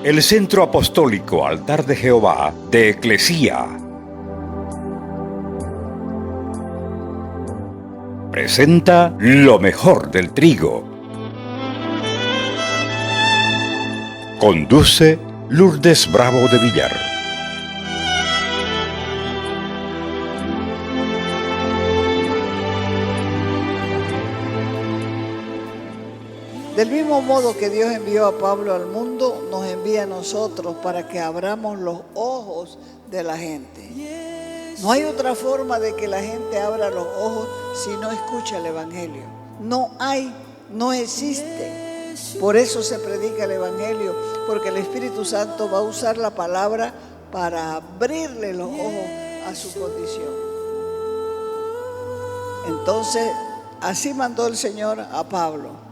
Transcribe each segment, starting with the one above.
el Centro Apostólico Altar de Jehová de Eclesía presenta lo mejor del trigo. Conduce Lourdes Bravo de Villar. Del mismo modo que Dios envió a Pablo al mundo, nos envía a nosotros para que abramos los ojos de la gente. No hay otra forma de que la gente abra los ojos si no escucha el Evangelio. No existe. Por eso se predica el Evangelio, porque el Espíritu Santo va a usar la palabra para abrirle los ojos a su condición. Entonces, así mandó el Señor a Pablo.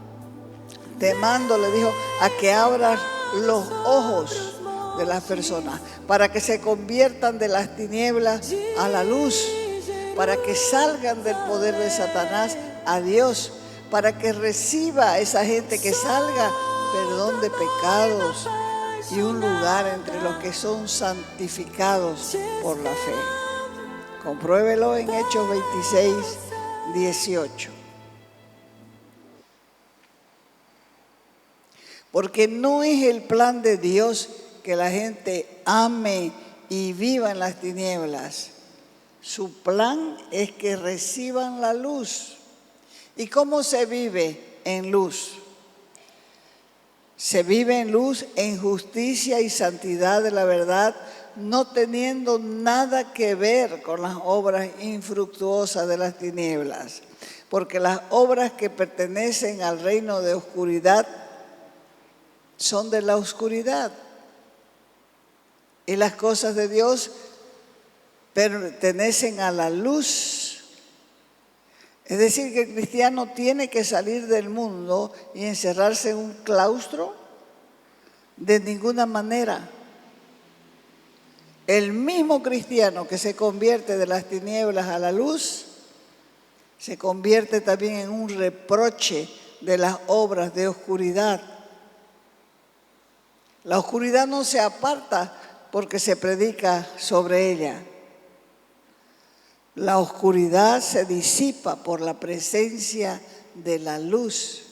Te mando, le dijo, a que abras los ojos de las personas, para que se conviertan de las tinieblas a la luz, para que salgan del poder de Satanás a Dios, para que reciba esa gente, que salga perdón de pecados y un lugar entre los que son santificados por la fe. Compruébelo en Hechos 26, 18. Porque no es el plan de Dios que la gente ame y viva en las tinieblas. Su plan es que reciban la luz. ¿Y cómo se vive en luz? Se vive en luz, en justicia y santidad de la verdad, no teniendo nada que ver con las obras infructuosas de las tinieblas. Porque las obras que pertenecen al reino de oscuridad son de la oscuridad, y las cosas de Dios pertenecen a la luz. Es decir, que el cristiano tiene que salir del mundo y encerrarse en un claustro. De ninguna manera. El mismo cristiano que se convierte de las tinieblas a la luz, se convierte también en un reproche de las obras de oscuridad. La oscuridad no se aparta porque se predica sobre ella. La oscuridad se disipa por la presencia de la luz.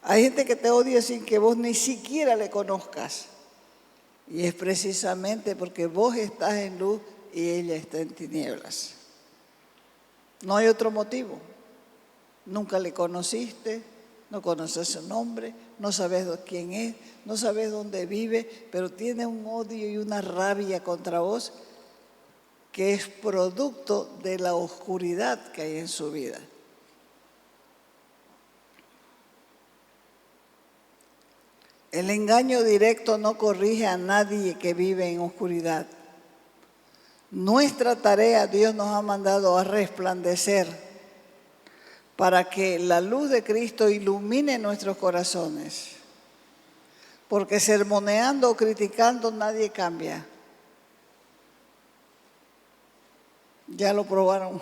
Hay gente que te odia sin que vos ni siquiera le conozcas. Y es precisamente porque vos estás en luz y ella está en tinieblas. No hay otro motivo. Nunca le conociste, no conoces su nombre, no sabes quién es, no sabes dónde vive, pero tiene un odio y una rabia contra vos que es producto de la oscuridad que hay en su vida. El engaño directo no corrige a nadie que vive en oscuridad. Nuestra tarea, Dios nos ha mandado a resplandecer para que la luz de Cristo ilumine nuestros corazones. Porque sermoneando o criticando nadie cambia. Ya lo probaron.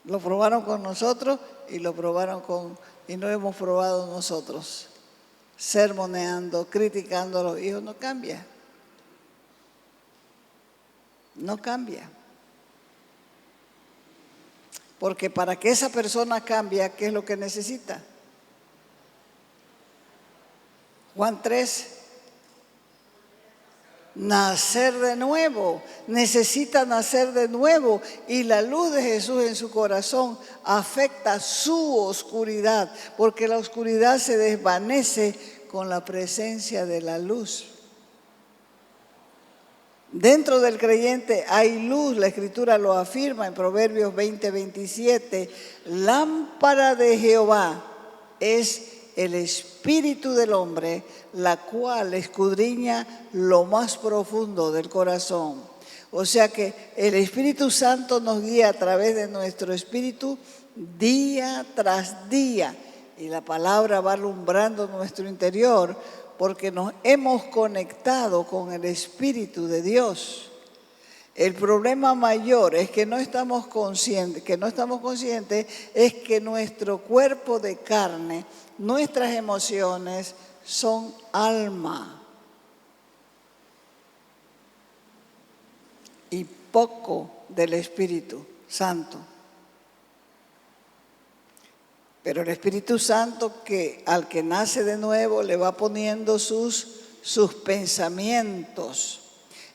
Lo probaron con nosotros y lo probaron y no hemos probado nosotros. Sermoneando, criticando a los hijos, no cambia. No cambia. Porque para que esa persona cambie, ¿qué es lo que necesita? Juan 3, nacer de nuevo. Necesita nacer de nuevo, y la luz de Jesús en su corazón afecta su oscuridad, porque la oscuridad se desvanece con la presencia de la luz. Dentro del creyente hay luz, la Escritura lo afirma en Proverbios 20, 27. Lámpara de Jehová es el espíritu del hombre, la cual escudriña lo más profundo del corazón. O sea que el Espíritu Santo nos guía a través de nuestro espíritu día tras día. Y la palabra va alumbrando nuestro interior porque nos hemos conectado con el Espíritu de Dios. El problema mayor es que no estamos conscientes, es que nuestro cuerpo de carne, nuestras emociones, son alma y poco del Espíritu Santo. Pero el Espíritu Santo, que al que nace de nuevo le va poniendo sus pensamientos.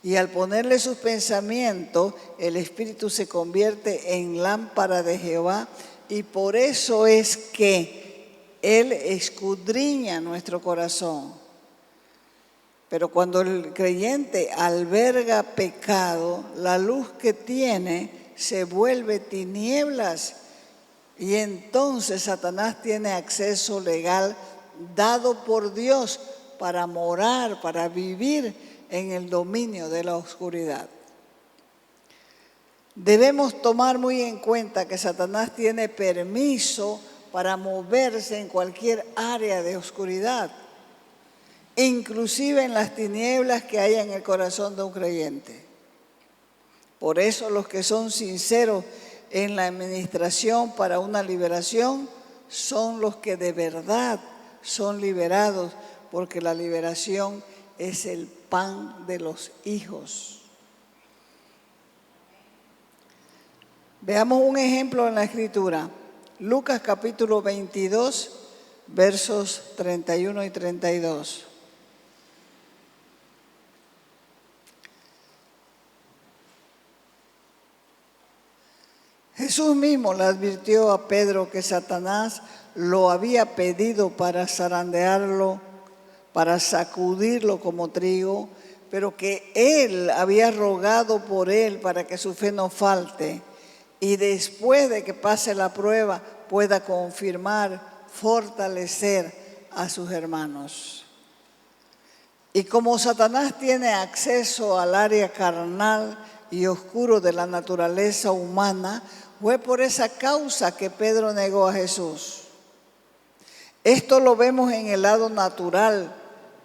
Y al ponerle sus pensamientos, el Espíritu se convierte en lámpara de Jehová. Y por eso es que Él escudriña nuestro corazón. Pero cuando el creyente alberga pecado, la luz que tiene se vuelve tinieblas. Y entonces Satanás tiene acceso legal dado por Dios para morar, para vivir en el dominio de la oscuridad. Debemos tomar muy en cuenta que Satanás tiene permiso para moverse en cualquier área de oscuridad, inclusive en las tinieblas que hay en el corazón de un creyente. Por eso los que son sinceros en la administración para una liberación son los que de verdad son liberados, porque la liberación es el pan de los hijos. Veamos un ejemplo en la Escritura. Lucas capítulo 22, versos 31 y 32. Jesús mismo le advirtió a Pedro que Satanás lo había pedido para zarandearlo, para sacudirlo como trigo, pero que él había rogado por él para que su fe no falte y después de que pase la prueba pueda confirmar, fortalecer a sus hermanos. Y como Satanás tiene acceso al área carnal y oscuro de la naturaleza humana, fue por esa causa que Pedro negó a Jesús. Esto lo vemos en el lado natural,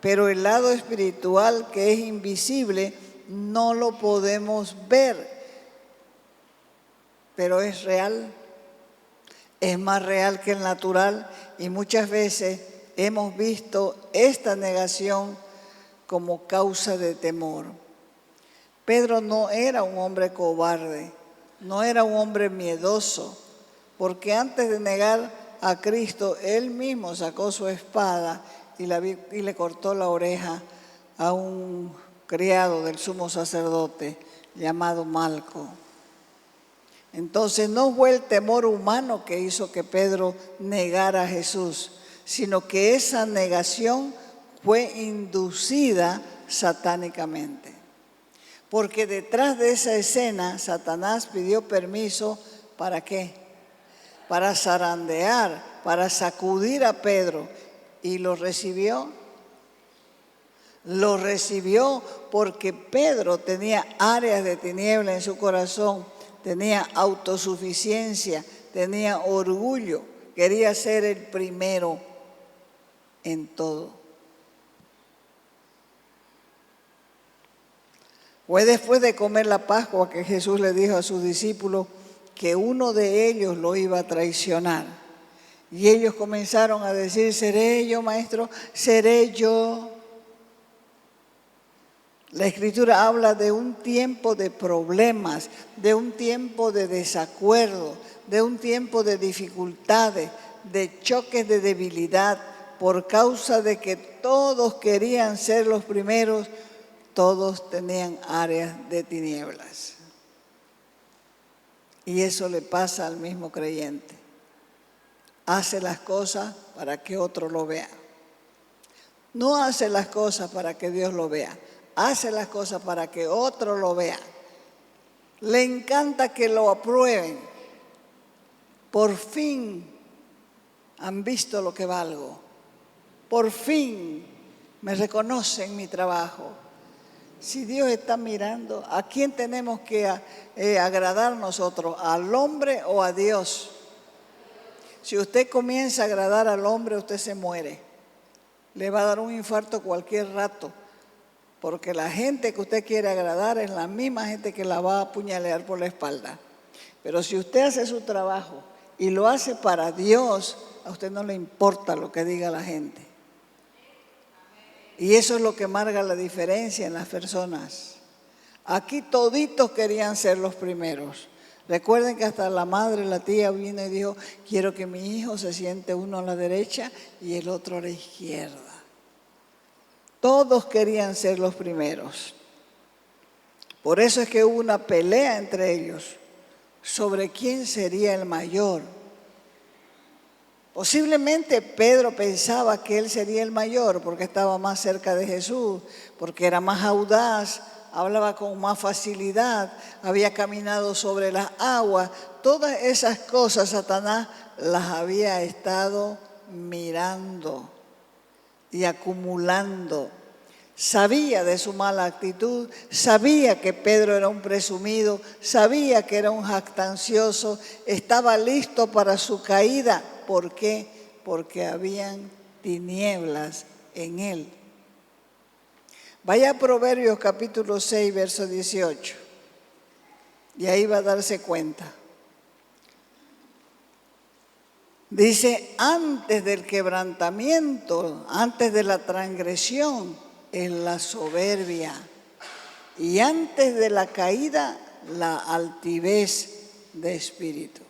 pero el lado espiritual, que es invisible, no lo podemos ver. Pero es real, es más real que el natural, y muchas veces hemos visto esta negación como causa de temor. Pedro no era un hombre cobarde, no era un hombre miedoso, porque antes de negar a Cristo, él mismo sacó su espada y le cortó la oreja a un criado del sumo sacerdote llamado Malco. Entonces no fue el temor humano que hizo que Pedro negara a Jesús, sino que esa negación fue inducida satánicamente. Porque detrás de esa escena, Satanás pidió permiso, ¿para qué? Para zarandear, para sacudir a Pedro. ¿Y lo recibió? Lo recibió porque Pedro tenía áreas de tiniebla en su corazón, tenía autosuficiencia, tenía orgullo, quería ser el primero en todo. Fue después de comer la Pascua que Jesús le dijo a sus discípulos que uno de ellos lo iba a traicionar. Y ellos comenzaron a decir, ¿seré yo, maestro? ¿Seré yo? La Escritura habla de un tiempo de problemas, de un tiempo de desacuerdo, de un tiempo de dificultades, de choques de debilidad, por causa de que todos querían ser los primeros. Todos tenían áreas de tinieblas. Y eso le pasa al mismo creyente. Hace las cosas para que otro lo vea. No hace las cosas para que Dios lo vea. Hace las cosas para que otro lo vea. Le encanta que lo aprueben. Por fin han visto lo que valgo. Por fin me reconocen mi trabajo. Si Dios está mirando, ¿a quién tenemos que agradar nosotros? ¿Al hombre o a Dios? Si usted comienza a agradar al hombre, usted se muere. Le va a dar un infarto cualquier rato, porque la gente que usted quiere agradar es la misma gente que la va a apuñalear por la espalda. Pero si usted hace su trabajo y lo hace para Dios, a usted no le importa lo que diga la gente. Y eso es lo que marca la diferencia en las personas. Aquí toditos querían ser los primeros. Recuerden que hasta la madre, la tía vino y dijo, quiero que mi hijo se siente uno a la derecha y el otro a la izquierda. Todos querían ser los primeros. Por eso es que hubo una pelea entre ellos sobre quién sería el mayor. Posiblemente Pedro pensaba que él sería el mayor porque estaba más cerca de Jesús, porque era más audaz, hablaba con más facilidad, había caminado sobre las aguas. Todas esas cosas Satanás las había estado mirando y acumulando. Sabía de su mala actitud, sabía que Pedro era un presumido, sabía que era un jactancioso, estaba listo para su caída. ¿Por qué? Porque habían tinieblas en él. Vaya a Proverbios capítulo 6, verso 18, y ahí va a darse cuenta. Dice, antes del quebrantamiento, antes de la transgresión, es la soberbia, y antes de la caída, la altivez de espíritu.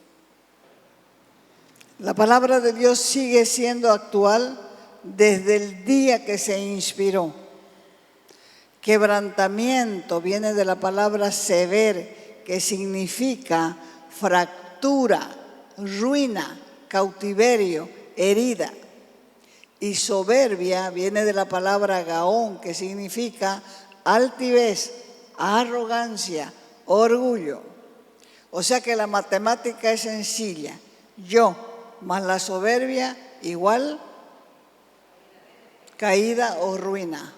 La palabra de Dios sigue siendo actual desde el día que se inspiró. Quebrantamiento viene de la palabra sever, que significa fractura, ruina, cautiverio, herida. Y soberbia viene de la palabra gaón, que significa altivez, arrogancia, orgullo. O sea que la matemática es sencilla. Yo más la soberbia igual caída o ruina.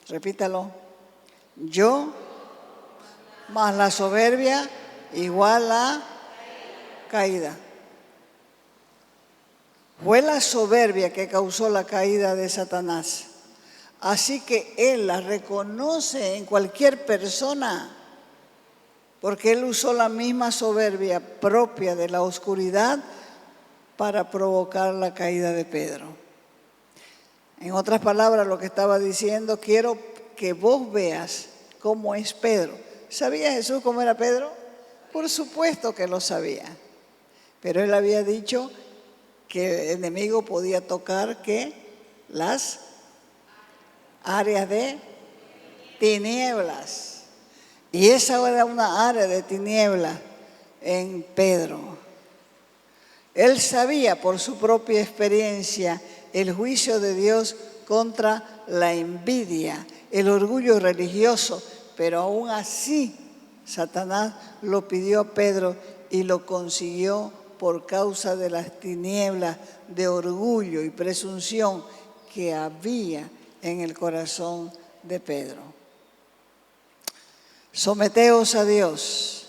Repítalo. Yo más la soberbia igual a caída. Fue la soberbia que causó la caída de Satanás. Así que él la reconoce en cualquier persona, porque él usó la misma soberbia propia de la oscuridad para provocar la caída de Pedro. En otras palabras, lo que estaba diciendo, quiero que vos veas cómo es Pedro. ¿Sabía Jesús cómo era Pedro? Por supuesto que lo sabía. Pero él había dicho que el enemigo podía tocar ¿qué? Las áreas de tinieblas. Y esa era una área de tinieblas en Pedro. Él sabía por su propia experiencia el juicio de Dios contra la envidia, el orgullo religioso, pero aún así Satanás lo pidió a Pedro y lo consiguió por causa de las tinieblas de orgullo y presunción que había en el corazón de Pedro. Someteos a Dios.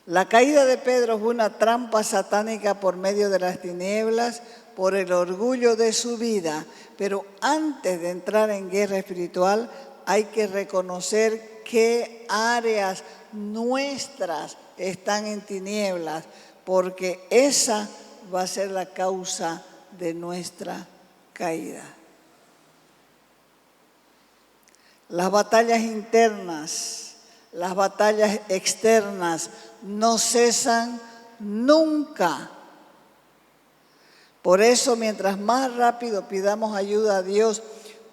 La caída de Pedro fue una trampa satánica por medio de las tinieblas, por el orgullo de su vida. Pero antes de entrar en guerra espiritual, hay que reconocer qué áreas nuestras están en tinieblas, porque esa va a ser la causa de nuestra caída. Las batallas internas, las batallas externas no cesan nunca. Por eso, mientras más rápido pidamos ayuda a Dios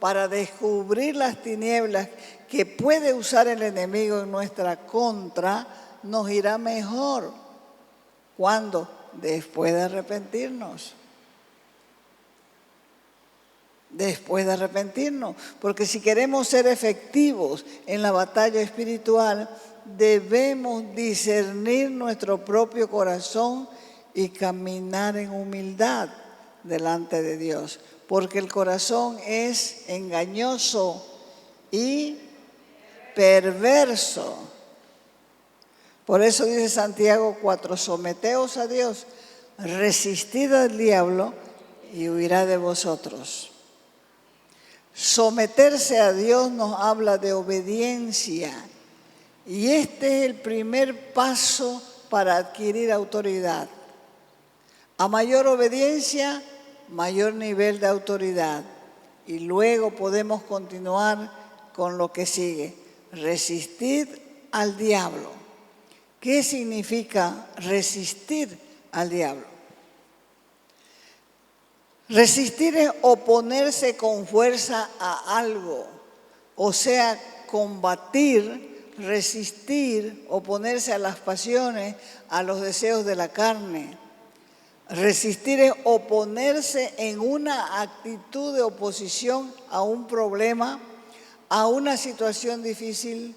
para descubrir las tinieblas que puede usar el enemigo en nuestra contra, nos irá mejor. ¿Cuándo? Después de arrepentirnos. Después de arrepentirnos. Porque si queremos ser efectivos en la batalla espiritual, debemos discernir nuestro propio corazón y caminar en humildad delante de Dios. Porque el corazón es engañoso y perverso. Por eso dice Santiago 4, someteos a Dios, resistid al diablo y huirá de vosotros. Someterse a Dios nos habla de obediencia. Y este es el primer paso para adquirir autoridad. A mayor obediencia, mayor nivel de autoridad. y luego podemos continuar con lo que sigue. Resistid al diablo. ¿Qué significa resistir al diablo? Resistir es oponerse con fuerza a algo, o sea, combatir, resistir, oponerse a las pasiones, a los deseos de la carne. Resistir es oponerse en una actitud de oposición a un problema, a una situación difícil,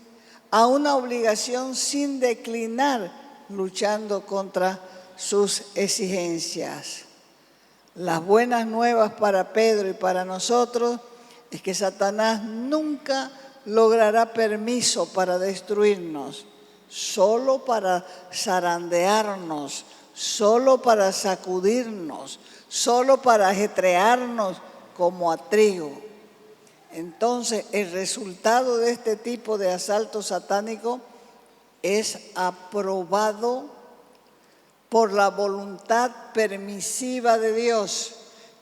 a una obligación sin declinar, luchando contra sus exigencias. Las buenas nuevas para Pedro y para nosotros es que Satanás nunca logrará permiso para destruirnos, solo para zarandearnos, solo para sacudirnos, solo para ajetrearnos como a trigo. Entonces, el resultado de este tipo de asalto satánico es aprobado por la voluntad permisiva de Dios,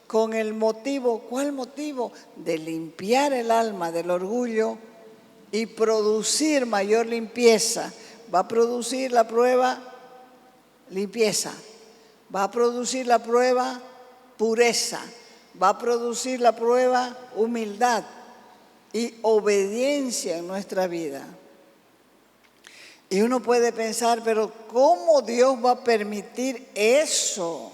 con el motivo, ¿cuál motivo? De limpiar el alma del orgullo y producir mayor limpieza. Va a producir la prueba limpieza, va a producir la prueba pureza, va a producir la prueba humildad y obediencia en nuestra vida. Y uno puede pensar, pero ¿cómo Dios va a permitir eso?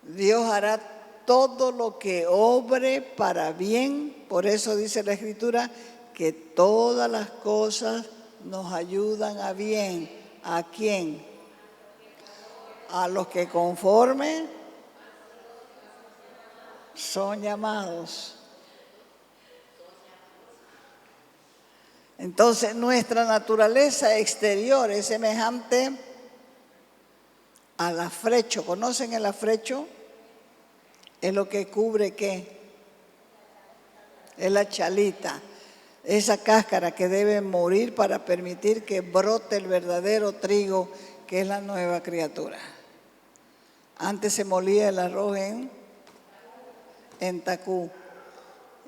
Dios hará todo lo que obre para bien. Por eso dice la Escritura que todas las cosas nos ayudan a bien. ¿A quién? A los que conforme son llamados. Entonces, nuestra naturaleza exterior es semejante al afrecho. ¿Conocen el afrecho? Es lo que cubre, ¿qué? Es la chalita, esa cáscara que debe morir para permitir que brote el verdadero trigo, que es la nueva criatura. Antes se molía el arroz en tacú,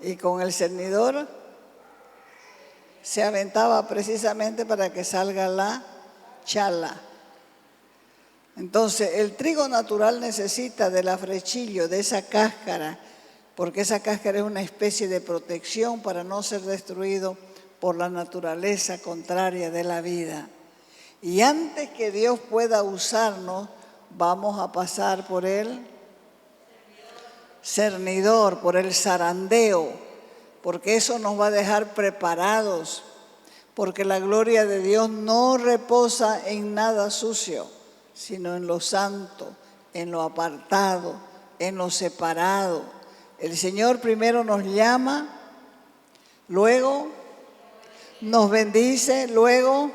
y con el cernidor se aventaba precisamente para que salga la chala. Entonces, el trigo natural necesita del afrechillo, de esa cáscara, porque esa cáscara es una especie de protección para no ser destruido por la naturaleza contraria de la vida. Y antes que Dios pueda usarnos, vamos a pasar por el cernidor, por el zarandeo, porque eso nos va a dejar preparados, porque la gloria de Dios no reposa en nada sucio, sino en lo santo, en lo apartado, en lo separado. El Señor primero nos llama, luego nos bendice, luego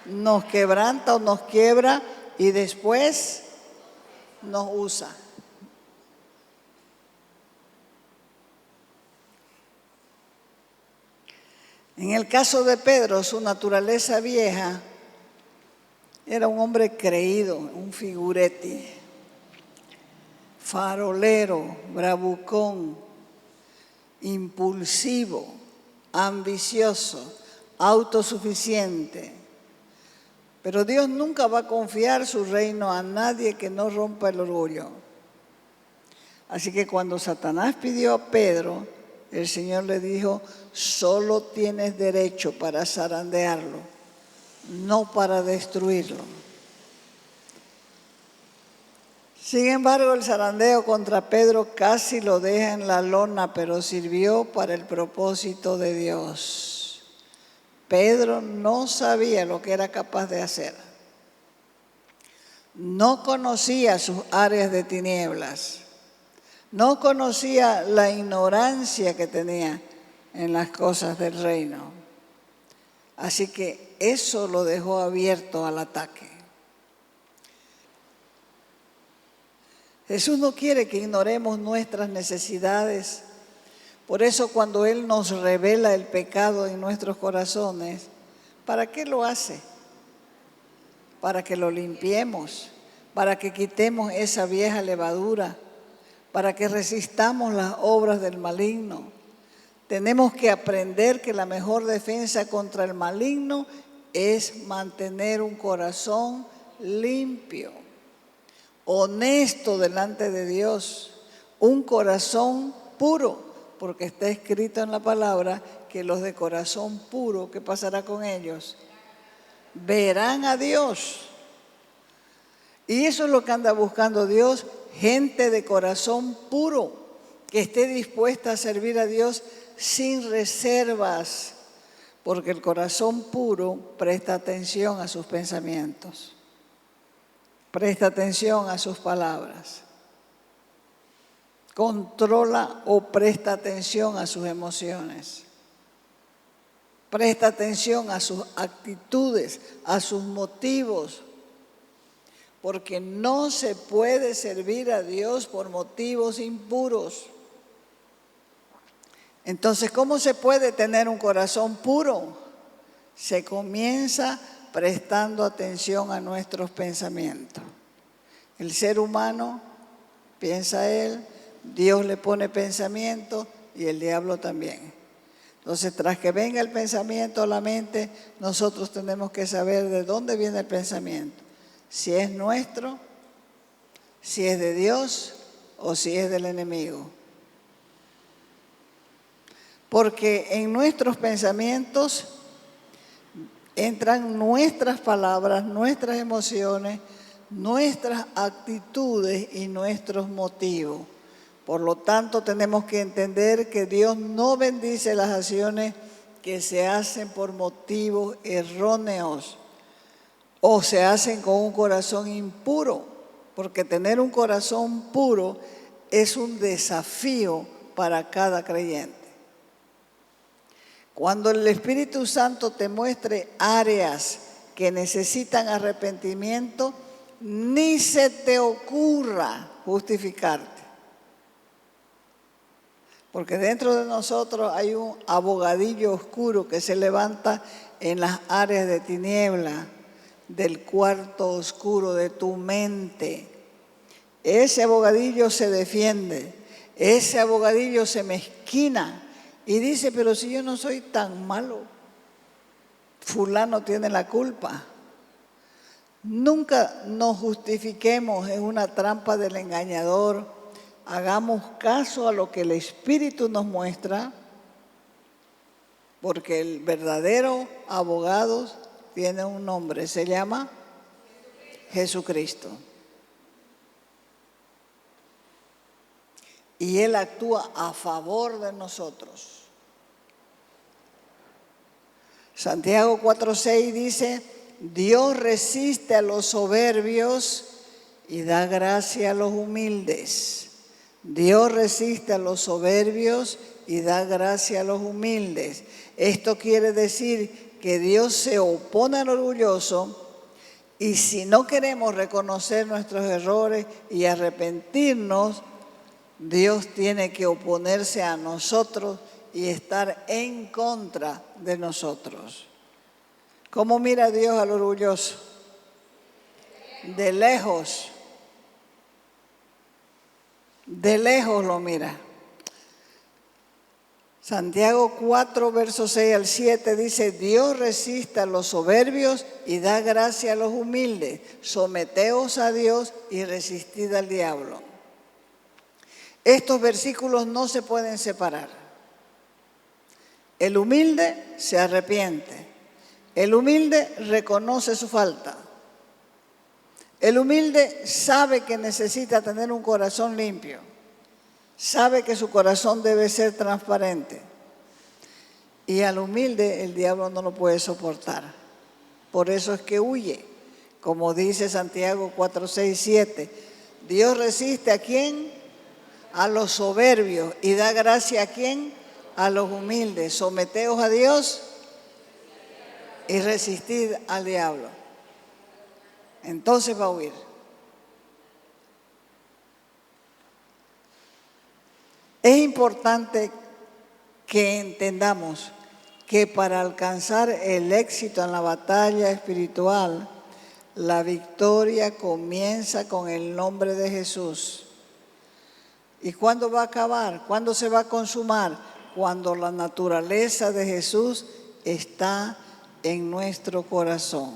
nos quebranta o nos quiebra y después nos usa. En el caso de Pedro, su naturaleza vieja era un hombre creído, un figuretti, farolero, bravucón, impulsivo, ambicioso, autosuficiente. Pero Dios nunca va a confiar su reino a nadie que no rompa el orgullo. Así que cuando Satanás pidió a Pedro, el Señor le dijo, solo tienes derecho para zarandearlo, no para destruirlo. Sin embargo, el zarandeo contra Pedro casi lo deja en la lona, pero sirvió para el propósito de Dios. Pedro no sabía lo que era capaz de hacer. No conocía sus áreas de tinieblas. No conocía la ignorancia que tenía en las cosas del reino. Así que eso lo dejó abierto al ataque. Jesús no quiere que ignoremos nuestras necesidades. Por eso cuando Él nos revela el pecado en nuestros corazones, ¿para qué lo hace? Para que lo limpiemos, para que quitemos esa vieja levadura, para que resistamos las obras del maligno. Tenemos que aprender que la mejor defensa contra el maligno es mantener un corazón limpio, honesto delante de Dios, un corazón puro, porque está escrito en la palabra que los de corazón puro, ¿qué pasará con ellos? Verán a Dios. Y eso es lo que anda buscando Dios, gente de corazón puro, que esté dispuesta a servir a Dios sin reservas, porque el corazón puro presta atención a sus pensamientos, presta atención a sus palabras, controla o presta atención a sus emociones, presta atención a sus actitudes, a sus motivos, porque no se puede servir a Dios por motivos impuros. Entonces, ¿cómo se puede tener un corazón puro? Se comienza prestando atención a nuestros pensamientos. El ser humano, piensa él, Dios le pone pensamiento y el diablo también. Entonces, tras que venga el pensamiento a la mente, nosotros tenemos que saber de dónde viene el pensamiento. Si es nuestro, si es de Dios o si es del enemigo. Porque en nuestros pensamientos entran nuestras palabras, nuestras emociones, nuestras actitudes y nuestros motivos. Por lo tanto, tenemos que entender que Dios no bendice las acciones que se hacen por motivos erróneos o se hacen con un corazón impuro, porque tener un corazón puro es un desafío para cada creyente. Cuando el Espíritu Santo te muestre áreas que necesitan arrepentimiento, ni se te ocurra justificarte. Porque dentro de nosotros hay un abogadillo oscuro que se levanta en las áreas de tiniebla del cuarto oscuro de tu mente. Ese abogadillo se defiende, ese abogadillo se mezquina y dice, pero si yo no soy tan malo, fulano tiene la culpa. Nunca nos justifiquemos en una trampa del engañador. Hagamos caso a lo que el Espíritu nos muestra, porque el verdadero abogado tiene un nombre, se llama Jesucristo. Y Él actúa a favor de nosotros. Santiago 4:6 dice, Dios resiste a los soberbios y da gracia a los humildes. Dios resiste a los soberbios y da gracia a los humildes. Esto quiere decir que Dios se opone al orgulloso y si no queremos reconocer nuestros errores y arrepentirnos, Dios tiene que oponerse a nosotros y estar en contra de nosotros. ¿Cómo mira Dios al orgulloso? De lejos. De lejos lo mira. Santiago 4, versos 6 al 7 dice, Dios resiste a los soberbios y da gracia a los humildes. Someteos a Dios y resistid al diablo. Estos versículos no se pueden separar. El humilde se arrepiente. El humilde reconoce su falta. El humilde sabe que necesita tener un corazón limpio. Sabe que su corazón debe ser transparente. Y al humilde el diablo no lo puede soportar. Por eso es que huye. Como dice Santiago 4, 6, 7. Dios resiste ¿a quién? A los soberbios. ¿Y da gracia a quién? A los humildes. Someteos a Dios y resistid al diablo. Entonces va a huir. Es importante que entendamos que para alcanzar el éxito en la batalla espiritual, la victoria comienza con el nombre de Jesús. ¿Y cuándo va a acabar? ¿Cuándo se va a consumar? Cuando la naturaleza de Jesús está en nuestro corazón.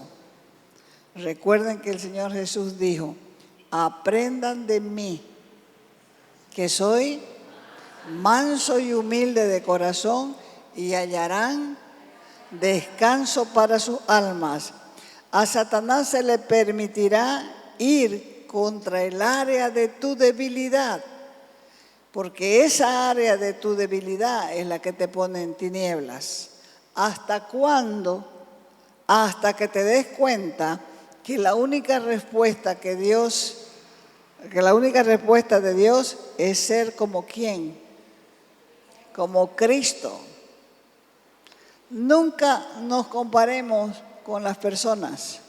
Recuerden que el Señor Jesús dijo, aprendan de mí, que soy manso y humilde de corazón, y hallarán descanso para sus almas. A Satanás se le permitirá ir contra el área de tu debilidad, porque esa área de tu debilidad es la que te pone en tinieblas. ¿Hasta cuándo? Hasta que te des cuenta que la única respuesta de Dios es ser como ¿quién? Como Cristo. Nunca nos comparemos con las personas.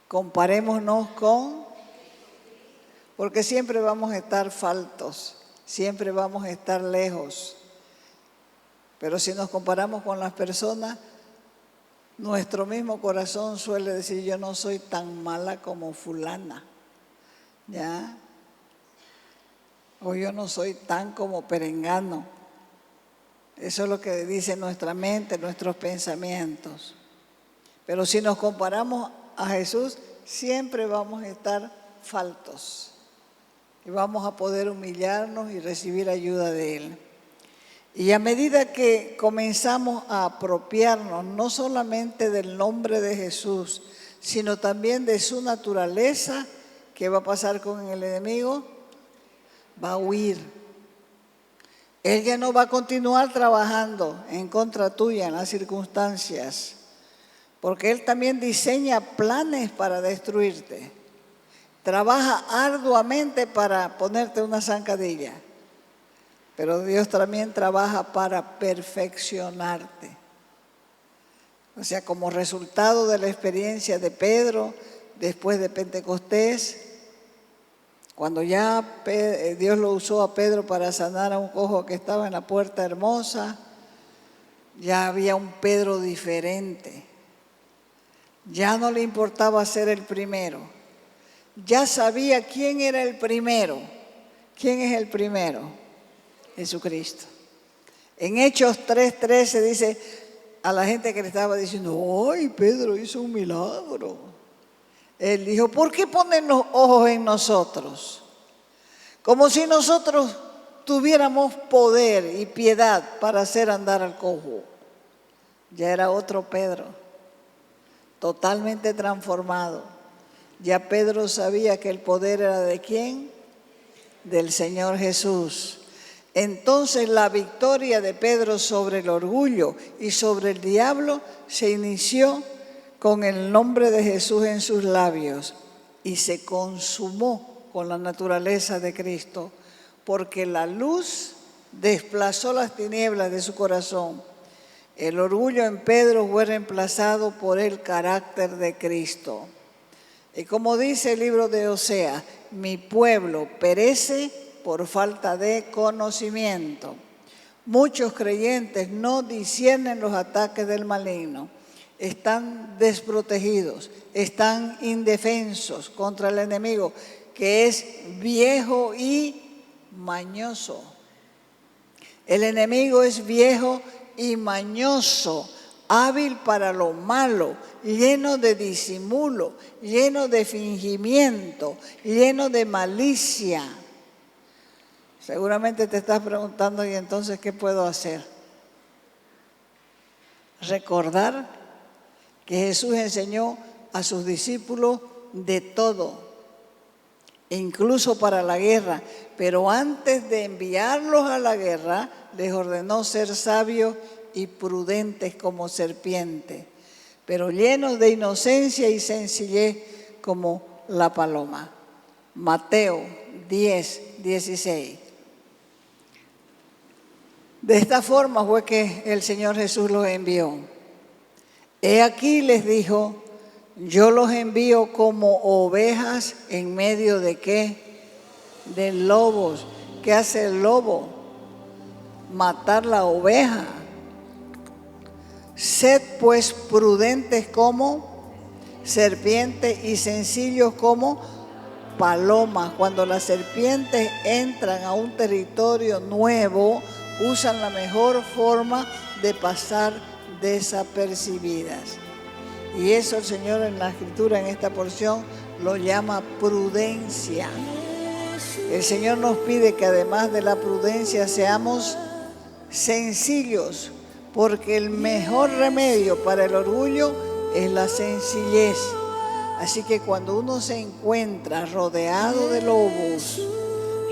Comparémonos porque siempre vamos a estar faltos, siempre vamos a estar lejos. Pero si nos comparamos con las personas, nuestro mismo corazón suele decir, yo no soy tan mala como fulana, ¿ya? O yo no soy tan como perengano. Eso es lo que dice nuestra mente, nuestros pensamientos. Pero si nos comparamos a Jesús, siempre vamos a estar faltos. Y vamos a poder humillarnos y recibir ayuda de Él. Y a medida que comenzamos a apropiarnos no solamente del nombre de Jesús, sino también de su naturaleza, ¿qué va a pasar con el enemigo? Va a huir. Él ya no va a continuar trabajando en contra tuya en las circunstancias, porque Él también diseña planes para destruirte. Trabaja arduamente para ponerte una zancadilla, pero Dios también trabaja para perfeccionarte. O sea, como resultado de la experiencia de Pedro después de Pentecostés, cuando ya Dios lo usó a Pedro para sanar a un cojo que estaba en la puerta hermosa, ya había un Pedro diferente. Ya no le importaba ser el primero. Ya sabía quién era el primero. ¿Quién es el primero? Jesucristo. En Hechos 3:13 dice a la gente que le estaba diciendo, ¡ay, Pedro hizo un milagro! Él dijo, ¿por qué ponen los ojos en nosotros? Como si nosotros tuviéramos poder y piedad para hacer andar al cojo. Ya era otro Pedro, totalmente transformado. Ya Pedro sabía que el poder era ¿de quién? Del Señor Jesús. Entonces la victoria de Pedro sobre el orgullo y sobre el diablo se inició con el nombre de Jesús en sus labios y se consumó con la naturaleza de Cristo, porque la luz desplazó las tinieblas de su corazón. El orgullo en Pedro fue reemplazado por el carácter de Cristo. Y como dice el libro de Oseas, mi pueblo perece por falta de conocimiento. Muchos creyentes no disciernen los ataques del maligno. Están desprotegidos, están indefensos contra el enemigo, que es viejo y mañoso. El enemigo es viejo y mañoso, hábil para lo malo, lleno de disimulo, lleno de fingimiento, lleno de malicia. Seguramente te estás preguntando, ¿y entonces qué puedo hacer? Recordar que Jesús enseñó a sus discípulos de todo, incluso para la guerra, pero antes de enviarlos a la guerra, les ordenó ser sabios y prudentes como serpientes, pero llenos de inocencia y sencillez como la paloma. Mateo 10:16. De esta forma fue que el Señor Jesús los envió. He aquí les dijo, yo los envío como ovejas en medio de ¿qué? De lobos. ¿Qué hace el lobo? Matar la oveja. Sed pues prudentes como serpientes y sencillos como palomas. Cuando las serpientes entran a un territorio nuevo, usan la mejor forma de pasar desapercibidas. Y eso el Señor en la Escritura, en esta porción, lo llama prudencia. El Señor nos pide que además de la prudencia seamos sencillos, porque el mejor remedio para el orgullo es la sencillez. Así que cuando uno se encuentra rodeado de lobos,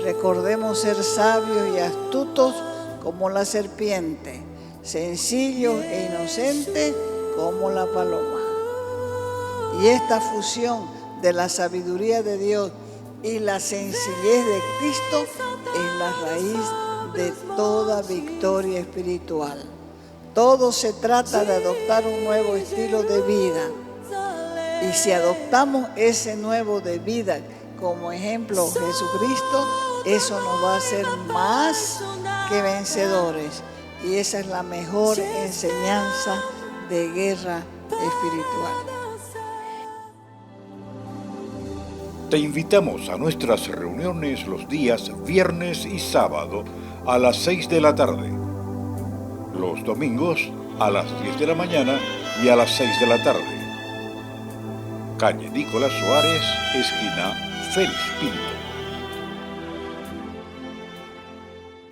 recordemos ser sabios y astutos como la serpiente, sencillos e inocentes como la paloma. Y esta fusión de la sabiduría de Dios y la sencillez de Cristo es la raíz de toda victoria espiritual. Todo se trata de adoptar un nuevo estilo de vida. Y si adoptamos ese nuevo de vida como ejemplo Jesucristo, eso nos va a hacer más que vencedores. Y esa es la mejor enseñanza de guerra espiritual. Te invitamos a nuestras reuniones los días viernes y sábado a las 6 de la tarde. Los domingos a las 10 de la mañana y a las 6 de la tarde. Calle Nicolás Suárez, esquina Félix Pinto.